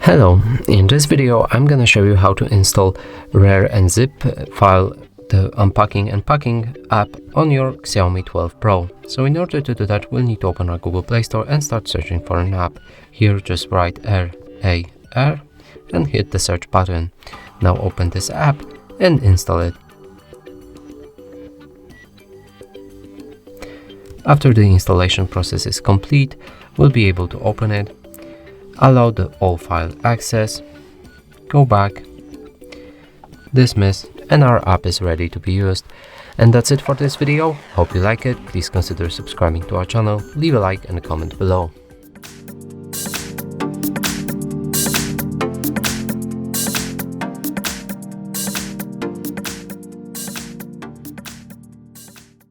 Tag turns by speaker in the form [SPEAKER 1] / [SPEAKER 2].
[SPEAKER 1] Hello, in this video I'm gonna show you how to install RAR&ZIP file, the Unpacking and Packing app on your Xiaomi 12 Pro. So in order to do that, we'll need to open our Google Play Store and start searching for an app. Here just write RAR and hit the search button. Now open this app and install it. After the installation process is complete, we'll be able to open it. Allow the all file access, go back, dismiss, and our app is ready to be used. And that's it for this video. Hope you like it. Please consider subscribing to our channel, leave a like and a comment below.